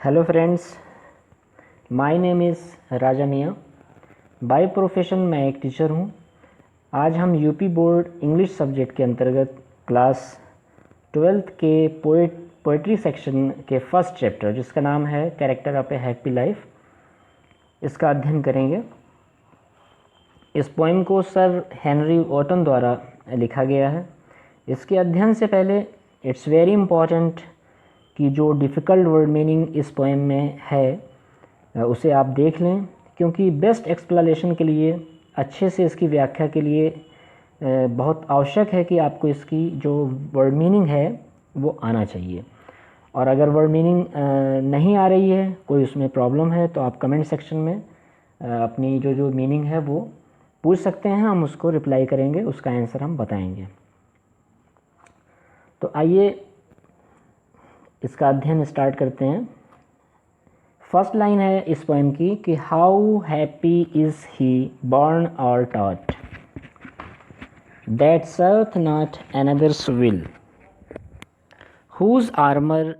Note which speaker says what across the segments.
Speaker 1: Hello friends, my name is Raja Miyan. By profession मैं एक teacher हूँ। आज हम यूपी बोर्ड इंग्लिश सब्जेक्ट के अंतर्गत क्लास 12th के पोइट्री सेक्शन के फर्स्ट चैप्टर जिसका नाम है character of A happy life, इसका अध्ययन करेंगे। इस पोएम को सर हेनरी वॉटन द्वारा लिखा गया है। इसके अध्ययन से पहले इट्स वेरी इम्पॉर्टेंट कि जो डिफ़िकल्ट वर्ड मीनिंग इस पोएम में है उसे आप देख लें, क्योंकि बेस्ट एक्सप्लेनेशन के लिए, अच्छे से इसकी व्याख्या के लिए बहुत आवश्यक है कि आपको इसकी जो वर्ड मीनिंग है वो आना चाहिए। और अगर वर्ड मीनिंग नहीं आ रही है, कोई उसमें प्रॉब्लम है, तो आप कमेंट सेक्शन में अपनी जो मीनिंग है वो पूछ सकते हैं। हम उसको रिप्लाई करेंगे, उसका आंसर हम बताएंगे। तो आइए इसका अध्ययन स्टार्ट करते हैं। फर्स्ट लाइन है इस पोएम की कि how happy is he born और taught that serveth not another's will whose armour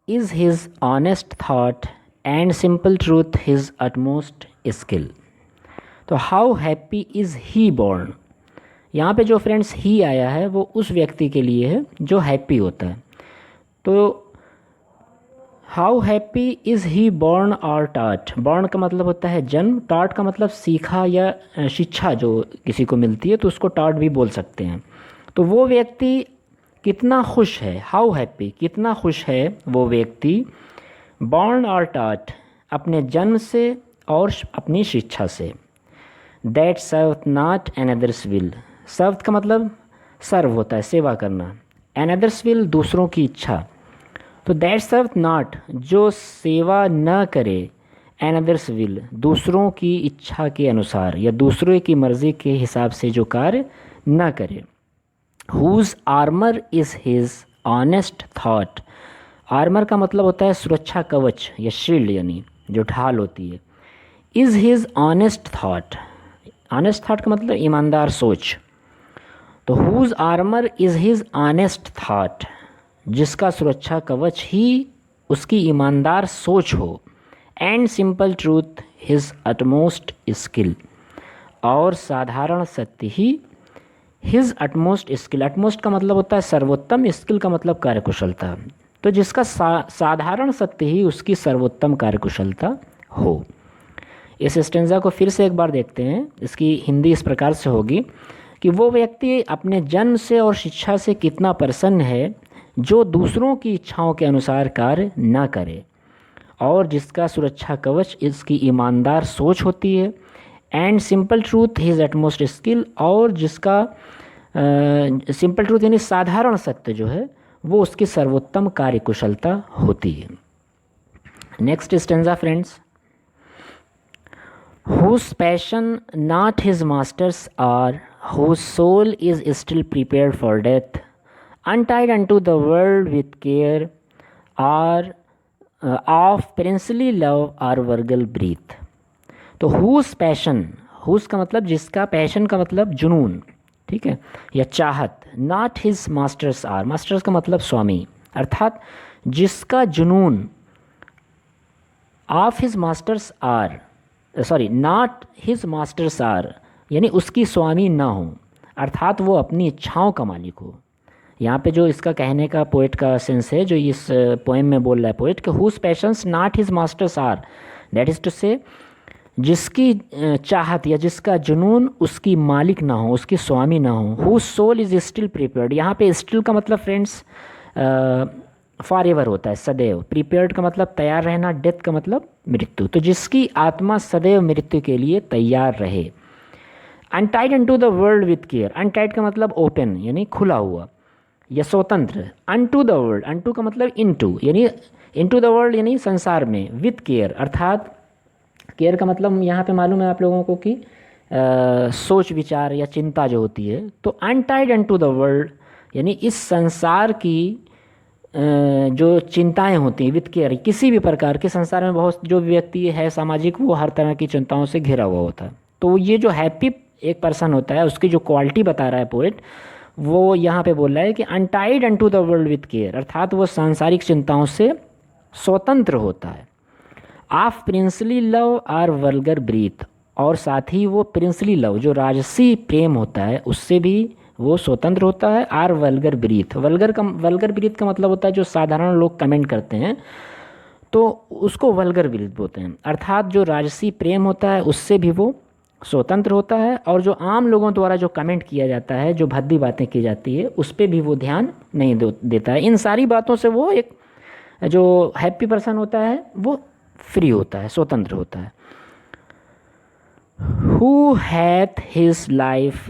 Speaker 1: is his honest thought and simple truth his utmost skill. तो how happy is he born, यहाँ पे जो friends ही आया है वो उस व्यक्ति के लिए है जो हैप्पी होता है। तो how happy is he born और टॉट, बॉर्न का मतलब होता है जन्म, टॉट का मतलब सीखा या शिक्षा जो किसी को मिलती है, तो उसको टॉट भी बोल सकते हैं। तो वो व्यक्ति कितना खुश है, हाउ हैप्पी कितना खुश है वो व्यक्ति, बॉर्न और टॉट अपने जन्म से और अपनी शिक्षा से। That serve not another's will, serve का मतलब सर्व होता है सेवा करना, अनदर्स विल दूसरों की इच्छा। तो दैट सर्व नॉट जो सेवा न करे, अनदर्स विल दूसरों की इच्छा के अनुसार या दूसरों की मर्ज़ी के हिसाब से जो कार्य न करे। Whose armour is his honest thought, armour का मतलब होता है सुरक्षा कवच या शील्ड, यानी जो ढाल होती है। Is his honest thought, honest thought का मतलब ईमानदार सोच। तो whose armour is his honest thought, जिसका सुरक्षा कवच ही उसकी ईमानदार सोच हो। And simple truth his utmost skill, और साधारण सत्य ही हिज अटमोस्ट स्किल, अटमोस्ट का मतलब होता है सर्वोत्तम, स्किल का मतलब कार्यकुशलता। तो जिसका साधारण सत्य ही उसकी सर्वोत्तम कार्यकुशलता हो। इस स्टेंजा को फिर से एक बार देखते हैं। इसकी हिंदी इस प्रकार से होगी कि वो व्यक्ति अपने जन्म से और शिक्षा से कितना प्रसन्न है जो दूसरों की इच्छाओं के अनुसार कार्य न करे, और जिसका सुरक्षा कवच इसकी ईमानदार सोच होती है। And simple truth his utmost skill, और जिसका सिंपल ट्रूथ यानी साधारण सत्य जो है वो उसकी सर्वोत्तम कार्यकुशलता होती है। Next stanza friends. Whose passion not his masters are, whose soul is still prepared for death, untied unto the world with care, are of princely love or virgil breath। तो whose passion, whose का मतलब जिसका, passion का मतलब जुनून, ठीक है, या चाहत। not his masters are, masters का मतलब स्वामी, अर्थात जिसका जुनून, of his masters are, sorry not his masters are यानी उसकी स्वामी ना हो, अर्थात वो अपनी इच्छाओं का मालिक हो। यहाँ पे जो इसका कहने का पोइट का सेंस है, जो इस पोएम में बोल रहा है पोइट कि whose passions not his masters are, that is to say जिसकी चाहत या जिसका जुनून उसकी मालिक ना हो, उसकी स्वामी ना हो। Whose soul is still prepared, यहाँ पे स्टिल का मतलब फ्रेंड्स फॉर एवर होता है, सदैव। प्रिपेयर्ड का मतलब तैयार रहना, डेथ का मतलब मृत्यु। तो जिसकी आत्मा सदैव मृत्यु के लिए तैयार रहे। Untied into the world with care, untied का मतलब ओपन यानी खुला हुआ या स्वतंत्र। अनटू द वर्ल्ड, अनटू का मतलब इनटू यानी इनटू द वर्ल्ड यानी संसार में। विथ केयर, अर्थात केयर का मतलब यहाँ पे मालूम है आप लोगों को कि सोच विचार या चिंता जो होती है। तो अनटाइड इनटू द वर्ल्ड यानी इस संसार की जो चिंताएं होती हैं, विथ केयर, किसी भी प्रकार के संसार में बहुत जो व्यक्ति है सामाजिक, वो हर तरह की चिंताओं से घिरा हुआ होता है। तो ये जो हैप्पी एक पर्सन होता है उसकी जो क्वालिटी बता रहा है पोएट, वो यहाँ पे बोल रहा है कि untied unto the world with care, अर्थात वो सांसारिक चिंताओं से स्वतंत्र होता है। Of princely love or vulgar breath, और साथ ही वो प्रिंसली लव जो प्रेम होता है उससे भी वो स्वतंत्र होता है। Or vulgar breath, vulgar breath का मतलब होता है जो साधारण लोग कमेंट करते हैं तो उसको वल्गर ब्रीथ बोलते हैं। अर्थात जो राजसी प्रेम होता है उससे भी वो स्वतंत्र होता है, और जो आम लोगों द्वारा जो कमेंट किया जाता है, जो भद्दी बातें की जाती है, उस पर भी वो ध्यान नहीं देता है। इन सारी बातों से वो एक जो हैप्पी पर्सन होता है वो फ्री होता है, स्वतंत्र होता है। Who hath his life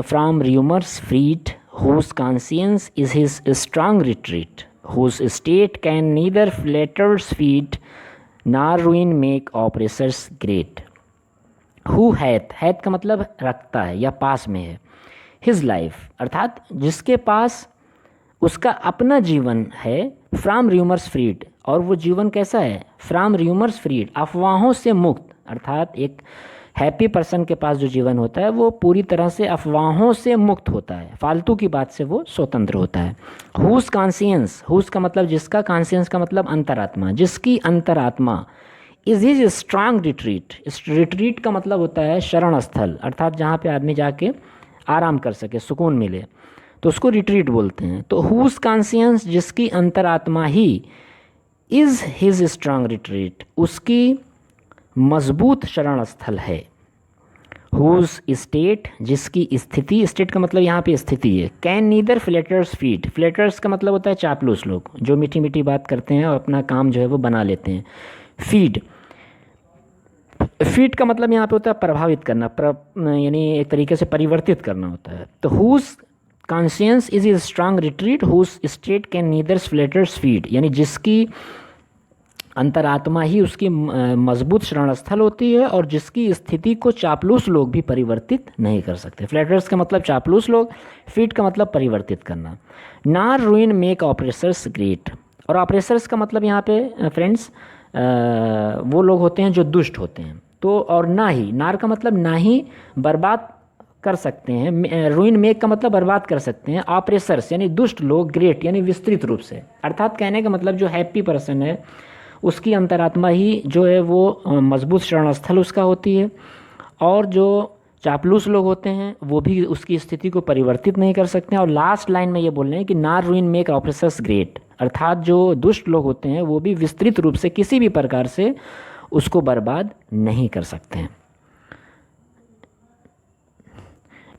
Speaker 1: from rumours freed, whose conscience is his strong retreat, whose state can neither flatterers feed nor ruin make oppressors great. Who hath का मतलब रखता है या पास में है। हिज लाइफ अर्थात जिसके पास उसका अपना जीवन है। फ्रॉम र्यूमर्स फ्रीड, और वो जीवन कैसा है? फ्रॉम र्यूमर्स फ्रीड, अफवाहों से मुक्त। अर्थात एक हैप्पी पर्सन के पास जो जीवन होता है वो पूरी तरह से अफवाहों से मुक्त होता है, फालतू की बात से वो स्वतंत्र होता है। हुज कॉन्शियंस, हुज का मतलब जिसका, कॉन्शियंस का मतलब अंतरात्मा, जिसकी अंतरात्मा is his strong retreat. Retreat का मतलब होता है शरण स्थल, अर्थात जहाँ पे आदमी जाके आराम कर सके, सुकून मिले, तो उसको रिट्रीट बोलते हैं। तो हुज कॉन्शियंस, जिसकी अंतरात्मा ही, इज हिज स्ट्रांग रिट्रीट, उसकी मजबूत शरण स्थल है। हुज स्टेट, जिसकी स्थिति, स्टेट का मतलब यहाँ पे स्थिति है। कैन नीदर फ्लेटर्स फीड, फ्लेटर्स का मतलब होता है चापलूस लोग, जो मीठी मीठी बात करते हैं और अपना काम जो है वो बना लेते हैं। फीड, फीड का मतलब यहाँ पे होता है प्रभावित करना, यानी एक तरीके से परिवर्तित करना होता है। तो whose conscience is is strong retreat, whose state can neither flatterers feed, यानी जिसकी अंतरात्मा ही उसकी मजबूत शरण स्थल होती है और जिसकी स्थिति को चापलूस लोग भी परिवर्तित नहीं कर सकते। फ्लैटर्स का मतलब चापलूस लोग, फीट का मतलब परिवर्तित करना। नार रुइन मेक ऑपरेसर्स ग्रेट, और ऑपरेसर्स का मतलब यहाँ पे फ्रेंड्स वो लोग होते हैं जो दुष्ट होते हैं। तो और ना ही, नार का मतलब ना ही बर्बाद कर सकते हैं, रुइन मेक का मतलब बर्बाद कर सकते हैं, ऑपरेसर्स यानी दुष्ट लोग, ग्रेट यानी विस्तृत रूप से। अर्थात कहने का मतलब जो हैप्पी पर्सन है उसकी अंतरात्मा ही जो है वो मजबूत शरण स्थल उसका होती है, और जो चापलूस लोग होते हैं वो भी उसकी स्थिति को परिवर्तित नहीं कर सकते हैं। और लास्ट लाइन में ये बोल रहे हैं कि नार रुइन मेक ऑपरेसर्स ग्रेट, अर्थात जो दुष्ट लोग होते हैं वो भी विस्तृत रूप से किसी भी प्रकार से उसको बर्बाद नहीं कर सकते हैं।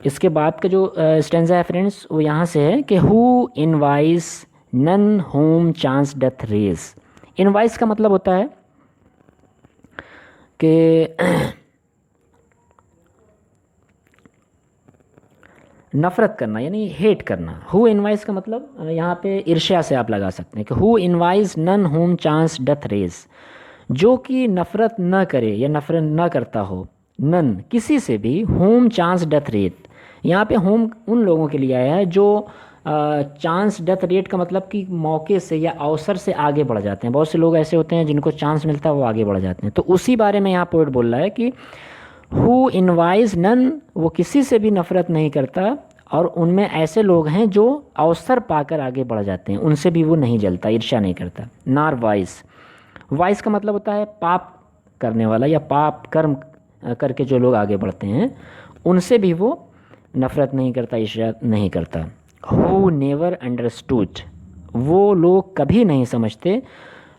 Speaker 1: इसके बाद का जो स्टेंजा है फ्रेंड्स वो यहाँ से है कि who envies none whom chance doth raise. Envies का मतलब होता है कि नफरत करना यानी हेट करना। हु इनवाइस का मतलब यहाँ पे ईर्ष्या से आप लगा सकते हैं कि who envies none whom chance doth raise, जो कि नफरत न करे या नफरत न करता हो, नन किसी से भी, होम चांस डथ रेट, यहाँ पे होम उन लोगों के लिए आया है जो चांस डेथ रेट का मतलब कि मौके से या अवसर से आगे बढ़ जाते हैं। बहुत से लोग ऐसे होते हैं जिनको चांस मिलता है वो आगे बढ़ जाते हैं। तो उसी बारे में यहाँ पोएट बोल रहा है कि हु इनवाइज नन, वो किसी से भी नफरत नहीं करता, और उनमें ऐसे लोग हैं जो अवसर पाकर आगे बढ़ जाते हैं, उनसे भी वो नहीं जलता, ईर्ष्या नहीं करता। नार वाइस, वाइस का मतलब होता है पाप करने वाला या पाप कर्म करके जो लोग आगे बढ़ते हैं उनसे भी वो नफरत नहीं करता, ईर्ष्या नहीं करता। हु नेवर अंडरस्टूड, वो लोग कभी नहीं समझते।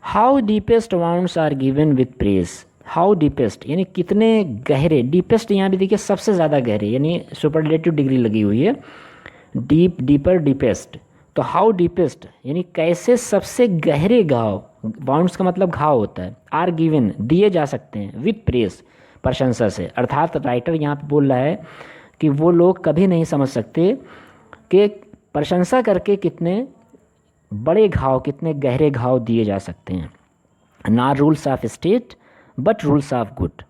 Speaker 1: How deepest wounds are given with praise, how deepest यानी कितने गहरे, डीपेस्ट यहाँ भी देखिए सबसे ज़्यादा गहरे यानी सुपरलेटिव डिग्री लगी हुई है, डीप, डीपर, डीपेस्ट। तो हाउ डीपेस्ट यानी कैसे सबसे गहरे घाव, वाउंड्स का मतलब घाव होता है, आर गिवन दिए जा सकते हैं, विथ प्रेज प्रशंसा से। अर्थात राइटर यहाँ पे बोल रहा है कि वो लोग कभी नहीं समझ सकते कि प्रशंसा करके कितने बड़े घाव, कितने गहरे घाव दिए जा सकते हैं। Not rules of state but rules of good.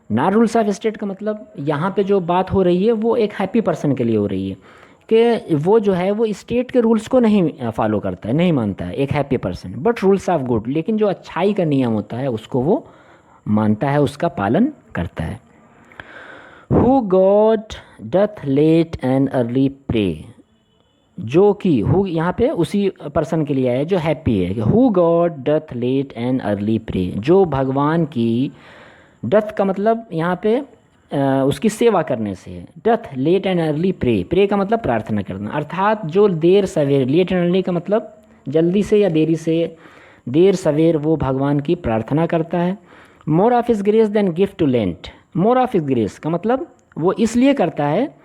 Speaker 1: Not rules of state का मतलब यहाँ पे जो बात हो रही है वो एक हैप्पी पर्सन के लिए हो रही है कि वो जो है वो स्टेट के रूल्स को नहीं फॉलो करता है, नहीं मानता है, एक happy person. But rules of good, लेकिन जो अच्छाई का नियम होता है उसको वो मानता है, उसका पालन करता है। Who God doth late and early pray, जो कि हु यहाँ पे उसी पर्सन के लिए आया है जो हैप्पी है, who God doth late and early pray, जो भगवान की, डथ का मतलब यहाँ पे उसकी सेवा करने से है, doth late and early pray, pray का मतलब प्रार्थना करना, अर्थात जो देर सवेर, लेट एंड अर्ली का मतलब जल्दी से या देरी से, देर सवेर वो भगवान की प्रार्थना करता है। More of his grace than gift to lend, more of his grace का मतलब वो इसलिए करता है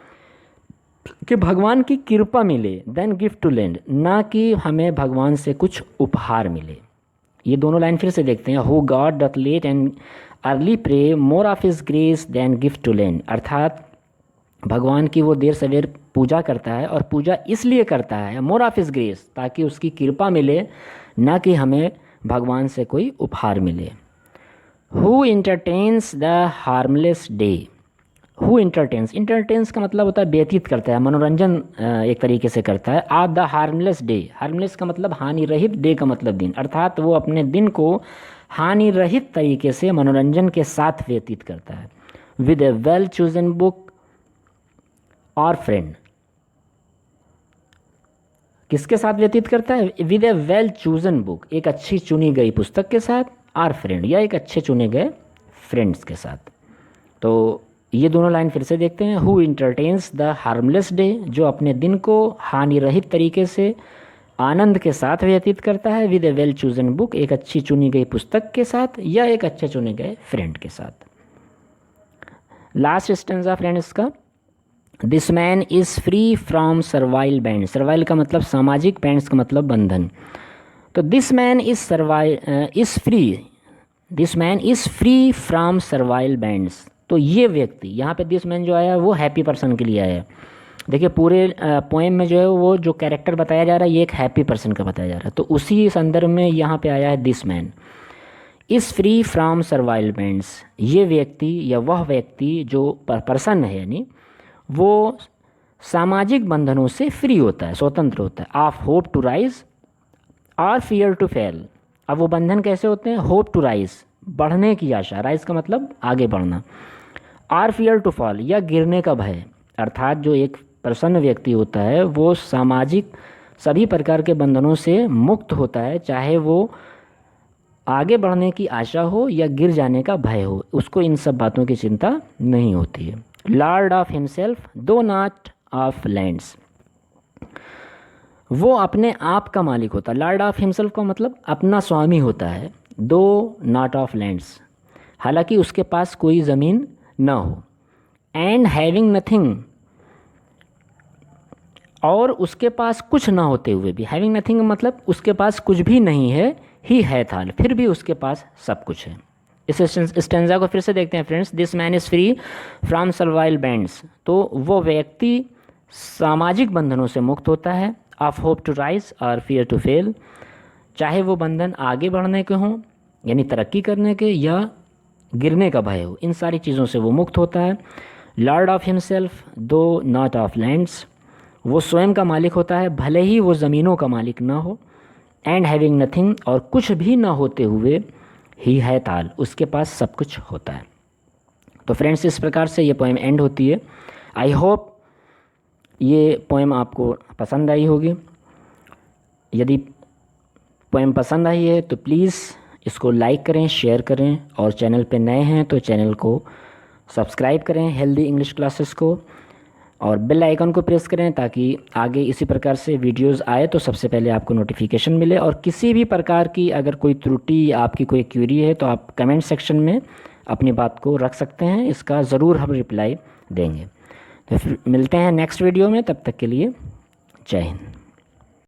Speaker 1: कि भगवान की कृपा मिले, देन गिफ्ट टू लेंड, ना कि हमें भगवान से कुछ उपहार मिले। ये दोनों लाइन फिर से देखते हैं, who God doth late and early pray more of his grace than gift to lend, अर्थात भगवान की वो देर सवेर पूजा करता है और पूजा इसलिए करता है मोर ऑफ हिज ग्रेस, ताकि उसकी कृपा मिले, ना कि हमें भगवान से कोई उपहार मिले। Who entertains the harmless day, who entertains, entertains का मतलब होता है व्यतीत करता है, मनोरंजन एक तरीके से करता है। आ द हार्मलेस डे, हार्मलेस का मतलब हानि रहित, डे का मतलब दिन, अर्थात वो अपने दिन को हानि रहित तरीके से मनोरंजन के साथ व्यतीत करता है। With A well chosen book और फ्रेंड, किसके साथ व्यतीत करता है? With A well chosen book, एक अच्छी चुनी गई पुस्तक के साथ, आर फ्रेंड या एक अच्छे चुने गए फ्रेंड्स के साथ। तो ये दोनों लाइन फिर से देखते हैं, who entertains the harmless day, जो अपने दिन को हानि रहित तरीके से आनंद के साथ व्यतीत करता है, with A well chosen book, एक अच्छी चुनी गई पुस्तक के साथ या एक अच्छे चुने गए फ्रेंड के साथ। लास्ट स्टेंजा फ्रेंड्स का, this man is free from servile band, servile का मतलब सामाजिक, बैंड्स का मतलब बंधन। तो this man is free from servile bands, तो ये व्यक्ति, यहाँ पे दिस मैन जो आया है वो हैप्पी पर्सन के लिए आया है। देखिए पूरे पोएम में जो है वो जो कैरेक्टर बताया जा रहा है ये एक हैप्पी पर्सन का बताया जा रहा है, तो उसी संदर्भ में यहाँ पे आया है this man is free from servile bands, ये व्यक्ति या वह व्यक्ति जो पर्सन है, यानी वो सामाजिक बंधनों से फ्री होता है, स्वतंत्र होता है। ऑफ होप टू राइज और फियर टू फेल, अब वो बंधन कैसे होते हैं? होप टू राइज, बढ़ने की आशा, राइज का मतलब आगे बढ़ना, आर फियर टू फॉल, या गिरने का भय, अर्थात जो एक प्रसन्न व्यक्ति होता है वो सामाजिक सभी प्रकार के बंधनों से मुक्त होता है, चाहे वो आगे बढ़ने की आशा हो या गिर जाने का भय हो, उसको इन सब बातों की चिंता नहीं होती है। लॉर्ड ऑफ हिमसेल्फ दो नॉट ऑफ लैंड्स, वो अपने आप का मालिक होता है, लॉर्ड ऑफ हिमसेल्फ का मतलब अपना स्वामी होता है, दो नॉट ऑफ लैंड्स, हालांकि उसके पास कोई ज़मीन ना हो, एंड हैविंग नथिंग, और उसके पास कुछ ना होते हुए भी, हैविंग नथिंग मतलब उसके पास कुछ भी नहीं है, ही है था, फिर भी उसके पास सब कुछ है। इस स्टेंजा को फिर से देखते हैं friends, this man is free from servile bands, तो वो व्यक्ति सामाजिक बंधनों से मुक्त होता है, ऑफ होप टू राइज और फियर टू फेल, चाहे वो बंधन आगे बढ़ने के हों यानी तरक्की करने के या गिरने का भय हो, इन सारी चीज़ों से वो मुक्त होता है। लॉर्ड ऑफ हिमसेल्फ दो नॉट ऑफ लैंड्स, वो स्वयं का मालिक होता है भले ही वो ज़मीनों का मालिक ना हो, एंड हैविंग नथिंग, और कुछ भी ना होते हुए, ही है ताल, उसके पास सब कुछ होता है। तो फ्रेंड्स इस प्रकार से ये पोएम एंड होती है। आई होप ये पोएम आपको पसंद आई होगी। यदि पोएम पसंद आई है तो प्लीज़ इसको लाइक करें, शेयर करें, और चैनल पे नए हैं तो चैनल को सब्सक्राइब करें हेल्दी इंग्लिश क्लासेस को, और बेल आइकन को प्रेस करें ताकि आगे इसी प्रकार से वीडियोस आए तो सबसे पहले आपको नोटिफिकेशन मिले। और किसी भी प्रकार की अगर कोई त्रुटि या आपकी कोई क्वेरी है तो आप कमेंट सेक्शन में अपनी बात को रख सकते हैं, इसका ज़रूर हम रिप्लाई देंगे। तो फिर मिलते हैं नेक्स्ट वीडियो में, तब तक के लिए जय हिंद।